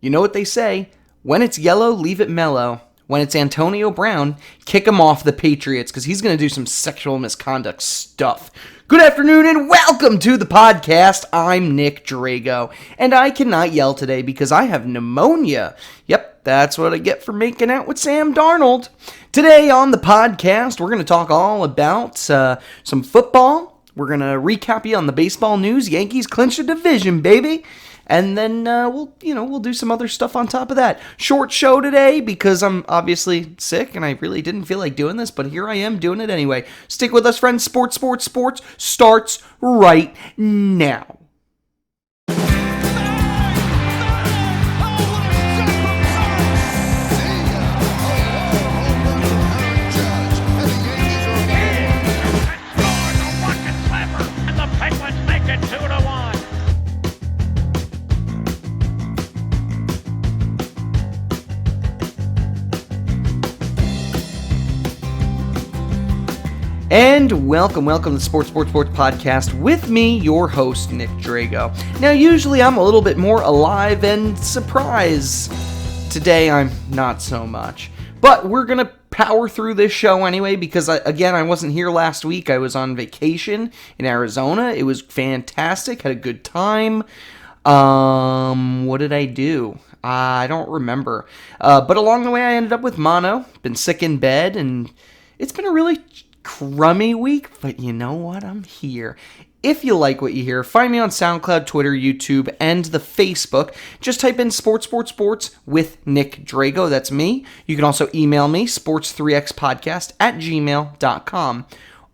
You know what they say, when it's yellow, leave it mellow. When it's Antonio Brown, kick him off the Patriots because he's going to do some sexual misconduct stuff. Good afternoon and welcome to the podcast. I'm Nick Drago, and I cannot yell today because I have pneumonia. Yep, that's what I get for making out with Sam Darnold. Today on the podcast, we're going to talk all about some football. We're going to recap you on the baseball news. Yankees clinched a division, baby. And then we'll do some other stuff on top of that. Short show today because I'm obviously sick and I really didn't feel like doing this, but here I am doing it anyway. Stick with us, friends. Sports starts right now. And welcome to the Sports Podcast with me, your host, Nick Drago. Now, usually I'm a little bit more alive and surprised. Today, I'm not so much. But we're going to power through this show anyway because, I wasn't here last week. I was on vacation in Arizona. It was fantastic. Had a good time. What did I do? I don't remember. But along the way, I ended up with mono. Been sick in bed, and it's been a really crummy week, but you know what? I'm here. If you like what you hear, find me on Soundcloud, Twitter, YouTube, and the Facebook. Just type in sports with Nick Drago. That's me. You can also email me, sports3xpodcast@gmail.com.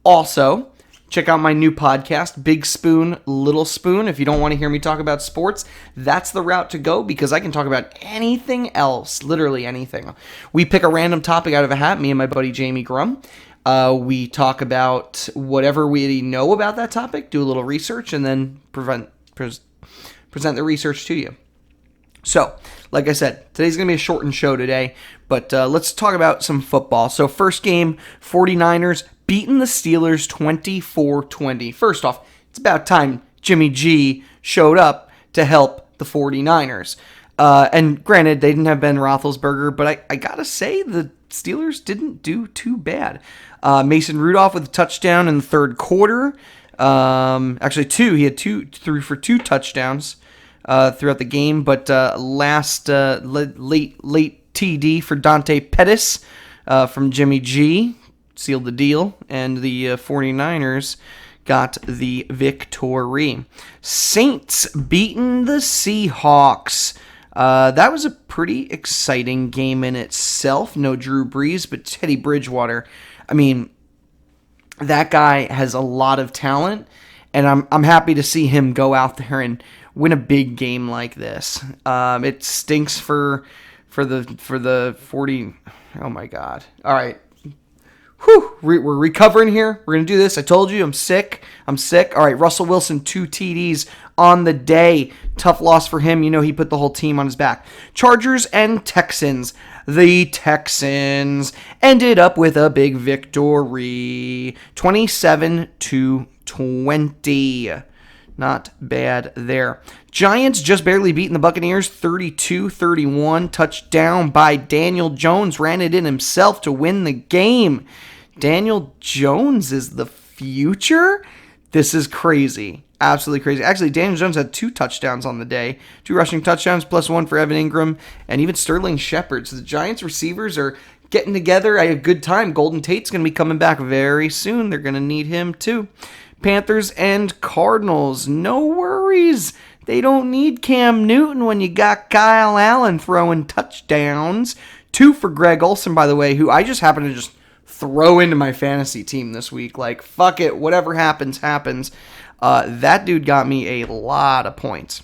Also, check out my new podcast, Big Spoon, Little Spoon. If you don't want to hear me talk about sports, that's the route to go because I can talk about anything else, literally anything. We pick a random topic out of a hat, me and my buddy Jamie Grum. We talk about whatever we know about that topic, do a little research, and then present the research to you. So, like I said, today's going to be a shortened show today, but let's talk about some football. So, first game, 49ers beating the Steelers 24-20. First off, it's about time Jimmy G showed up to help the 49ers. And granted, they didn't have Ben Roethlisberger, but I gotta say, the Steelers didn't do too bad. Mason Rudolph with a touchdown in the third quarter. Actually, two. He had threw for two touchdowns throughout the game, but late TD for Dante Pettis from Jimmy G sealed the deal, and the 49ers got the victory. Saints beating the Seahawks. That was a pretty exciting game in itself. No Drew Brees, but Teddy Bridgewater. I mean, that guy has a lot of talent, and I'm happy to see him go out there and win a big game like this. It stinks for the 40. Oh my God! All right. Whew, we're recovering here. We're going to do this. I told you, I'm sick. All right, Russell Wilson, 2 TDs on the day. Tough loss for him. You know, he put the whole team on his back. Chargers and Texans. The Texans ended up with a big victory. 27-20. Not bad there. Giants just barely beating the Buccaneers 32-31. Touchdown by Daniel Jones. Ran it in himself to win the game. Daniel Jones is the future? This is crazy. Absolutely crazy. Actually, Daniel Jones had 2 touchdowns on the day. 2 rushing touchdowns plus 1 for Evan Ingram and even Sterling Shepard. So the Giants receivers are getting together at a good time. Golden Tate's going to be coming back very soon. They're going to need him too. Panthers and Cardinals. No worries. They don't need Cam Newton when you got Kyle Allen throwing touchdowns. 2 for Greg Olsen, by the way, who I just happen to just throw into my fantasy team this week. Like, fuck it. Whatever happens, happens. That dude got me a lot of points.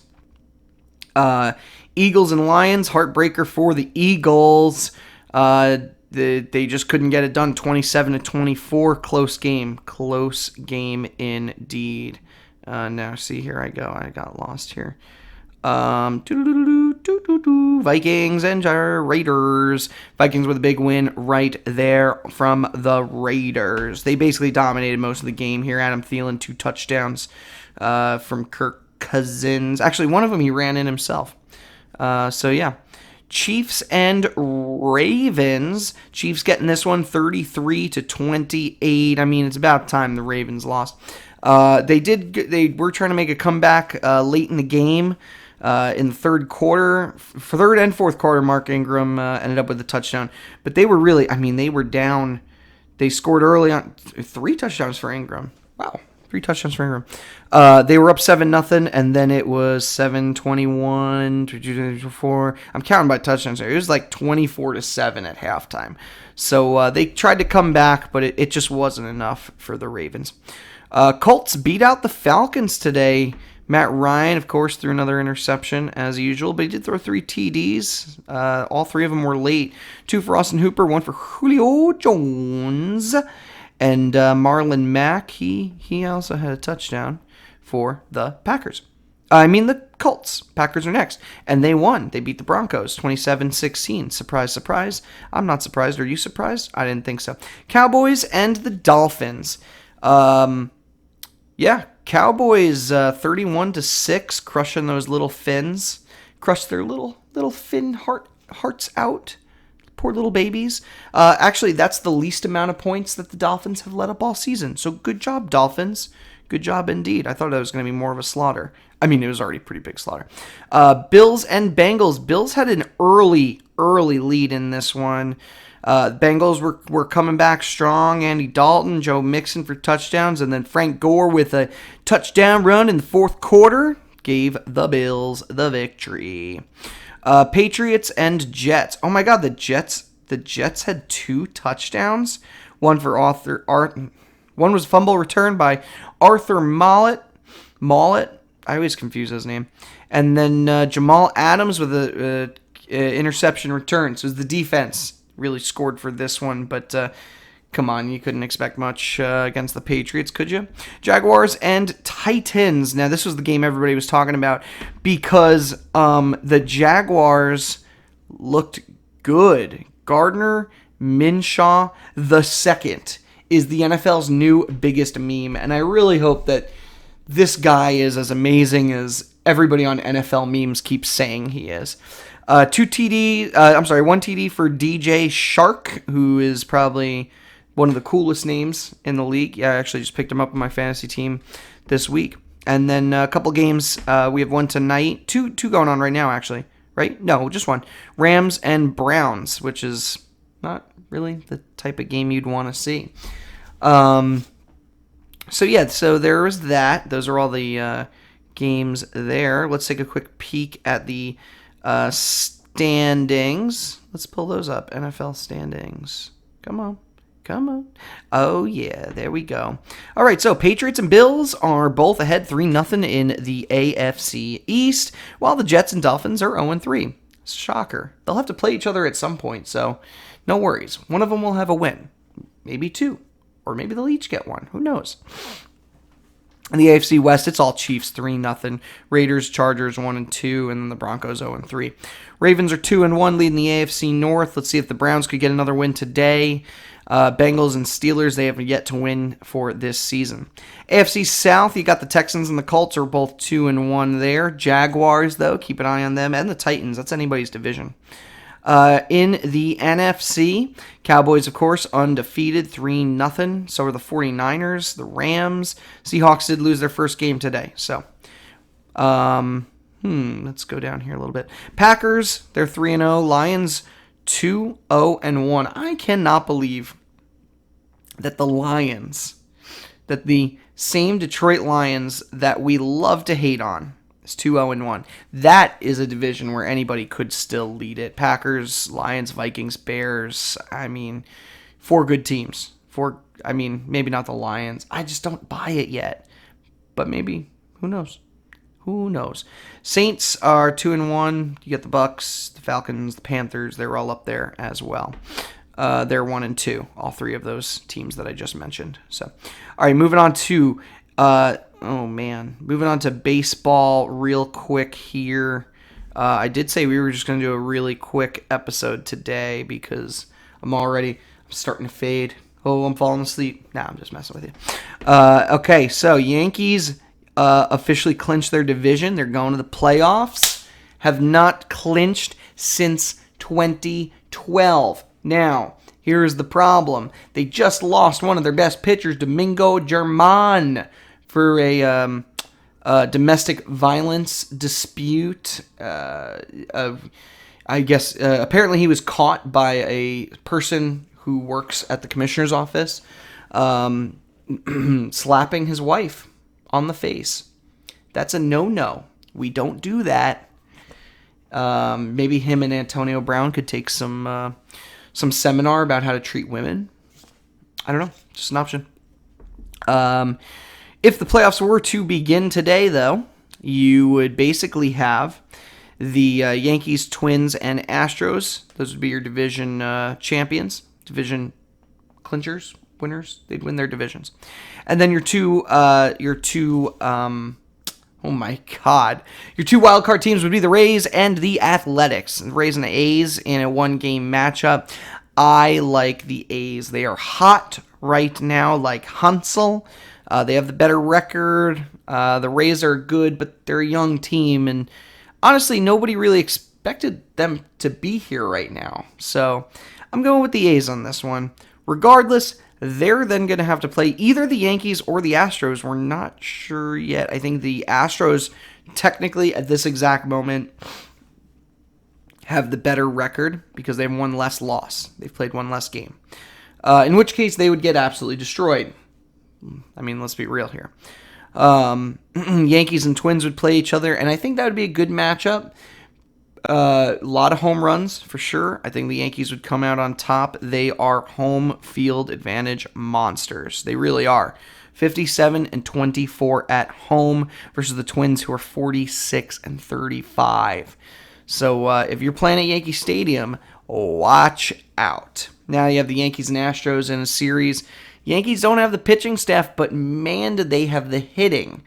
Eagles and Lions. Heartbreaker for the Eagles. They just couldn't get it done. 27-24. Close game indeed. Now, see, here I go. I got lost here. Vikings and Raiders. Vikings with a big win right there from the Raiders. They basically dominated most of the game here. Adam Thielen, 2 touchdowns from Kirk Cousins. Actually, one of them he ran in himself. So yeah. Chiefs and Ravens. Chiefs getting this one 33-28. I mean, it's about time the Ravens lost. They were trying to make a comeback late in the game. In the third quarter, for third and fourth quarter, Mark Ingram ended up with a touchdown. But they were really, they were down. They scored early on 3 touchdowns for Ingram. Wow. 3 touchdowns for Ingram. They were up 7-0, and then it was 7-21, 4. I'm counting by touchdowns there. It was like 24-7 at halftime. So they tried to come back, but it just wasn't enough for the Ravens. Colts beat out the Falcons today. Matt Ryan, of course, threw another interception as usual, but he did throw 3 TDs. All 3 of them were late. 2 for Austin Hooper, 1 for Julio Jones. And Marlon Mack, he also had a touchdown for the Packers. The Colts. Packers are next. And they won. They beat the Broncos 27-16. Surprise, surprise. I'm not surprised. Are you surprised? I didn't think so. Cowboys and the Dolphins. Cowboys 31-6, crushing those little Finns. Crushed their little Finn hearts out. Poor little babies. Actually, that's the least amount of points that the Dolphins have let up all season. So good job, Dolphins. Good job indeed. I thought that was going to be more of a slaughter. It was already a pretty big slaughter. Bills and Bengals. Bills had an early lead in this one. Bengals were coming back strong. Andy Dalton, Joe Mixon for touchdowns, and then Frank Gore with a touchdown run in the fourth quarter gave the Bills the victory. Patriots and Jets. Oh my God, the Jets had 2 touchdowns. One for one was a fumble return by Arthur Mollett. I always confuse his name. And then Jamal Adams with a interception return. So it was the defense really scored for this one, but come on, you couldn't expect much against the Patriots, could you? Jaguars and Titans. Now, this was the game everybody was talking about because the Jaguars looked good. Gardner Minshew II is the NFL's new biggest meme, and I really hope that this guy is as amazing as everybody on NFL memes keeps saying he is. 1 TD for DJ Shark, who is probably one of the coolest names in the league. Yeah, I actually just picked him up on my fantasy team this week. And then a couple games. We have one tonight. Two going on right now, actually. Right? No, just one. Rams and Browns, which is not really the type of game you'd want to see. So there was that. Those are all the games there. Let's take a quick peek at the standings. Let's pull those up. NFL standings. Come on. Oh, yeah. There we go. All right, so Patriots and Bills are both ahead 3-0 in the AFC East, while the Jets and Dolphins are 0-3. Shocker. They'll have to play each other at some point, so no worries. One of them will have a win. Maybe 2. Or maybe they'll each get one. Who knows? In the AFC West, it's all Chiefs 3-0. Raiders, Chargers 1-2, and then the Broncos 0-3. Ravens are 2-1, leading the AFC North. Let's see if the Browns could get another win today. Bengals and Steelers, they have yet to win for this season. AFC South, you got the Texans and the Colts are both 2-1 there. Jaguars, though, keep an eye on them. And the Titans, that's anybody's division. In the NFC, Cowboys, of course, undefeated, 3-0. So are the 49ers, the Rams. Seahawks did lose their first game today. So, let's go down here a little bit. Packers, they're 3-0. Lions, 2-0-1. I cannot believe that the same Detroit Lions that we love to hate on, is 2-0-1. That is a division where anybody could still lead it. Packers, Lions, Vikings, Bears. 4 good teams. Maybe not the Lions. I just don't buy it yet. But maybe. Who knows? Saints are 2-1. You get the Bucks, the Falcons, the Panthers. They're all up there as well. They're 1-2. All 3 of those teams that I just mentioned. So, all right, moving on to moving on to baseball real quick here. I did say we were just going to do a really quick episode today because I'm starting to fade. Oh, I'm falling asleep. Nah, I'm just messing with you. So Yankees officially clinched their division. They're going to the playoffs. have not clinched since 2012. Now, here's the problem. They just lost one of their best pitchers, Domingo Germán, for a domestic violence dispute. I guess apparently he was caught by a person who works at the commissioner's office slapping his wife on the face. That's a no-no. We don't do that. Maybe him and Antonio Brown could take some seminar about how to treat women. I don't know. Just an option. If the playoffs were to begin today, though, you would basically have the Yankees, Twins, and Astros. Those would be your division champions, division clinchers, winners. They'd win their divisions. And then your two wild card teams would be the Rays and the Athletics. The Rays and the A's in a one-game matchup. I like the A's. They are hot right now, like Hansel. They have the better record. The Rays are good, but they're a young team, and honestly, nobody really expected them to be here right now. So I'm going with the A's on this one. Regardless, they're then going to have to play either the Yankees or the Astros. We're not sure yet. I think the Astros, technically, at this exact moment, have the better record because they have one less loss. They've played one less game. In which case, they would get absolutely destroyed. I mean, let's be real here. Yankees and Twins would play each other, and I think that would be a good matchup. A lot of home runs, for sure. I think the Yankees would come out on top. They are home field advantage monsters. They really are. 57 and 24 at home versus the Twins, who are 46 and 35. So if you're playing at Yankee Stadium, watch out. Now you have the Yankees and Astros in a series. Yankees don't have the pitching staff, but man, did they have the hitting.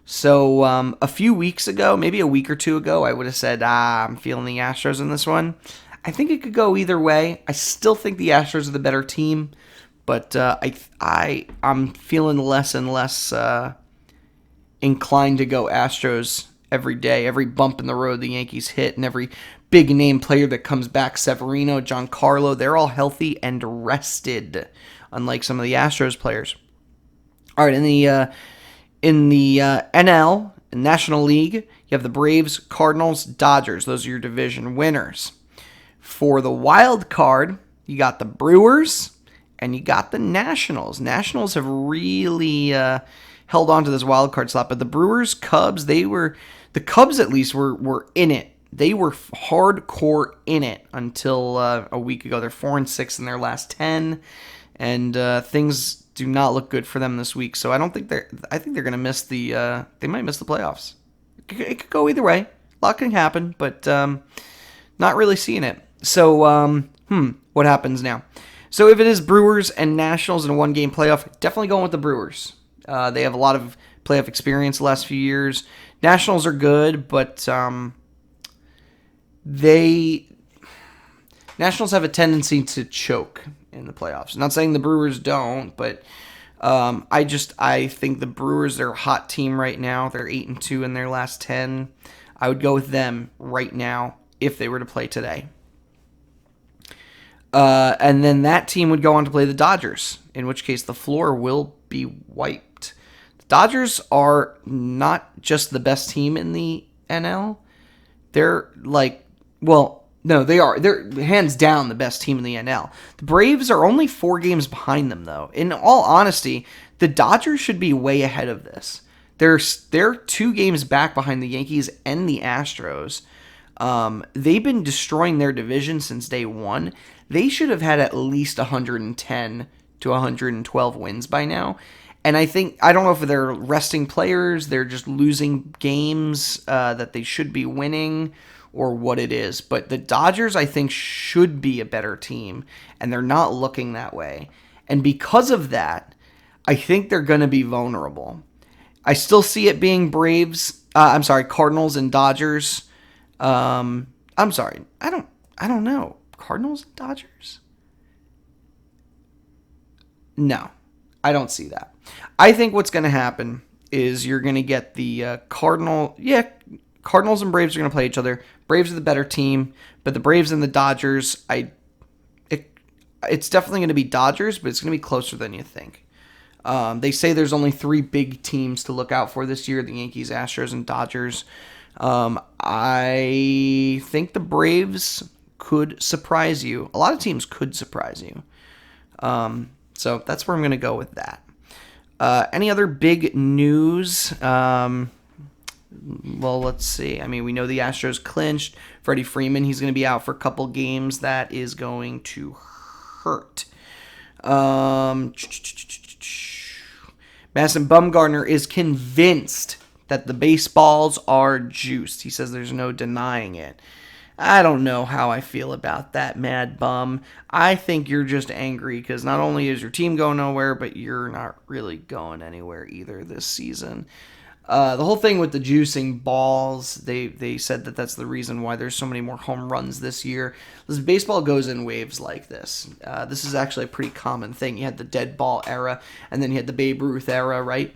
So a few weeks ago, maybe a week or two ago, I would have said, I'm feeling the Astros in this one. I think it could go either way. I still think the Astros are the better team, but I'm feeling less and less inclined to go Astros every day. Every bump in the road the Yankees hit, and every big-name player that comes back, Severino, Giancarlo, they're all healthy and rested, unlike some of the Astros players. All right, in the NL, National League, you have the Braves, Cardinals, Dodgers. Those are your division winners. For the wild card, you got the Brewers and you got the Nationals. Nationals have really held on to this wild card slot, but the Brewers, Cubs, the Cubs at least were in it. They were hardcore in it until a week ago. They're 4-6 in their last 10. And things do not look good for them this week. So I think they're going to miss they might miss the playoffs. It could go either way. A lot can happen, but not really seeing it. So what happens now? So if it is Brewers and Nationals in a one-game playoff, definitely going with the Brewers. They have a lot of playoff experience the last few years. Nationals are good, but Nationals have a tendency to choke in the playoffs. I'm not saying the Brewers don't, but I think the Brewers are a hot team right now. They're 8-2 in their last 10. I would go with them right now if they were to play today. And then that team would go on to play the Dodgers, in which case the floor will be wiped. The Dodgers are not just the best team in the NL. They're no, they are. They're hands down the best team in the NL. The Braves are only 4 games behind them, though. In all honesty, the Dodgers should be way ahead of this. They're 2 games back behind the Yankees and the Astros. They've been destroying their division since day one. They should have had at least 110 to 112 wins by now. And I don't know if they're resting players, they're just losing games that they should be winning, or what it is. But the Dodgers, I think, should be a better team, and they're not looking that way. And because of that, I think they're going to be vulnerable. I still see it being Cardinals and Dodgers. I don't know. Cardinals and Dodgers? No, I don't see that. I think what's going to happen is you're going to get the Cardinals Cardinals and Braves are going to play each other. Braves are the better team, but the Braves and the Dodgers, it's definitely going to be Dodgers, but it's going to be closer than you think. They say there's only 3 big teams to look out for this year: the Yankees, Astros, and Dodgers. I think the Braves could surprise you. A lot of teams could surprise you. So that's where I'm going to go with that. Any other big news? Well, let's see. I mean, we know the Astros clinched. Freddie Freeman, he's going to be out for a couple games. That is going to hurt. Madison Bumgarner is convinced that the baseballs are juiced. He says there's no denying it. I don't know how I feel about that, Mad Bum. I think you're just angry because not only is your team going nowhere, but you're not really going anywhere either this season. The whole thing with the juicing balls, they said that that's the reason why there's so many more home runs this year. This baseball goes in waves like this. This is actually a pretty common thing. You had the dead ball era, and then you had the Babe Ruth era, right?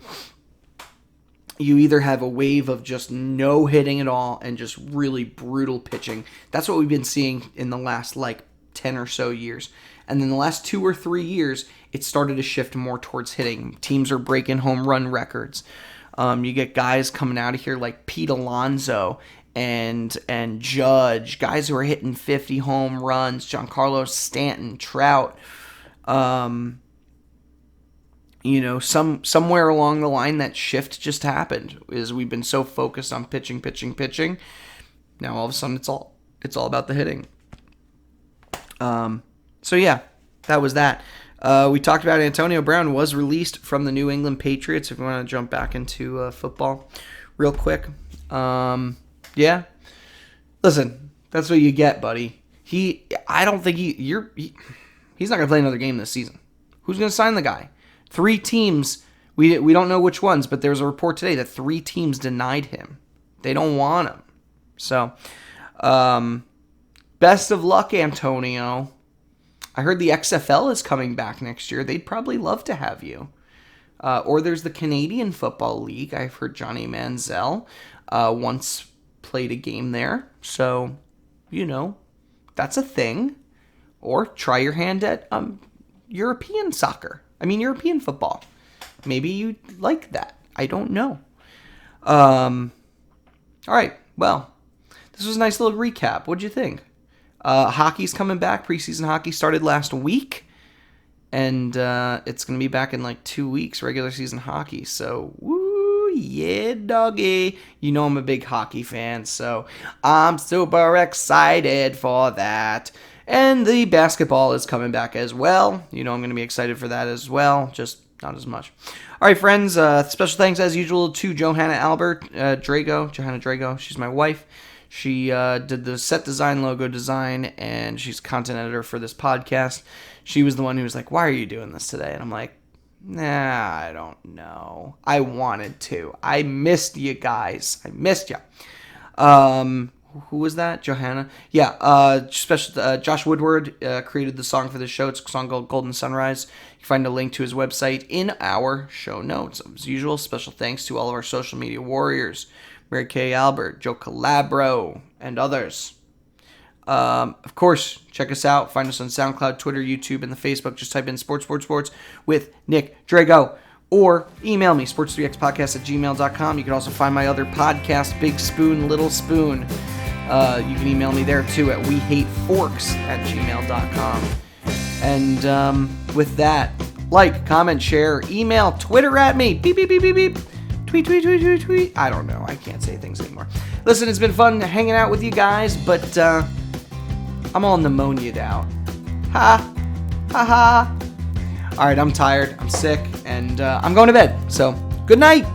You either have a wave of just no hitting at all and just really brutal pitching. That's what we've been seeing in the last 10 or so years. And then the last 2 or 3 years, it started to shift more towards hitting. Teams are breaking home run records. You get guys coming out of here like Pete Alonso and Judge, guys who are hitting 50 home runs, Giancarlo Stanton, Trout. Somewhere along the line that shift just happened. Is we've been so focused on pitching. Now all of a sudden it's all about the hitting. So yeah, that was that. We talked about Antonio Brown was released from the New England Patriots. If we want to jump back into football real quick. Yeah. Listen, that's what you get, buddy. I don't think he's not going to play another game this season. Who's going to sign the guy? 3 teams, we don't know which ones, but there was a report today that 3 teams denied him. They don't want him. So, best of luck, Antonio. I heard the XFL is coming back next year. They'd probably love to have you. Or there's the Canadian Football League. I've heard Johnny Manziel once played a game there. So, that's a thing. Or try your hand at European soccer. European football. Maybe you like that. I don't know. All right. Well, this was a nice little recap. What'd you think? Hockey's coming back. Preseason hockey started last week. And it's going to be back in 2 weeks, regular season hockey. So, woo, yeah, doggy. I'm a big hockey fan, so I'm super excited for that. And the basketball is coming back as well. I'm going to be excited for that as well, just not as much. All right, friends, special thanks as usual to Johanna Drago. She's my wife. She did the set design, logo design, and she's content editor for this podcast. She was the one who was like, why are you doing this today? And I'm like, nah, I don't know. I wanted to. I missed you guys. I missed you. Who was that? Johanna? Yeah, Josh Woodward created the song for this show. It's a song called Golden Sunrise. You can find a link to his website in our show notes. As usual, special thanks to all of our social media warriors, Mary Kay Albert, Joe Calabro, and others. Of course, check us out. Find us on SoundCloud, Twitter, YouTube, and the Facebook. Just type in Sports with Nick Drago. Or email me, sports3xpodcast@gmail.com. You can also find my other podcast, Big Spoon, Little Spoon. You can email me there too at wehateforks@gmail.com. And with that, like, comment, share, email, Twitter at me. Beep, beep, beep, beep, beep. Tweet. I don't know. I can't say things anymore. Listen, it's been fun hanging out with you guys, but I'm all pneumonia'd out. Ha. Ha ha. All right, I'm tired. I'm sick. And I'm going to bed. So, good night.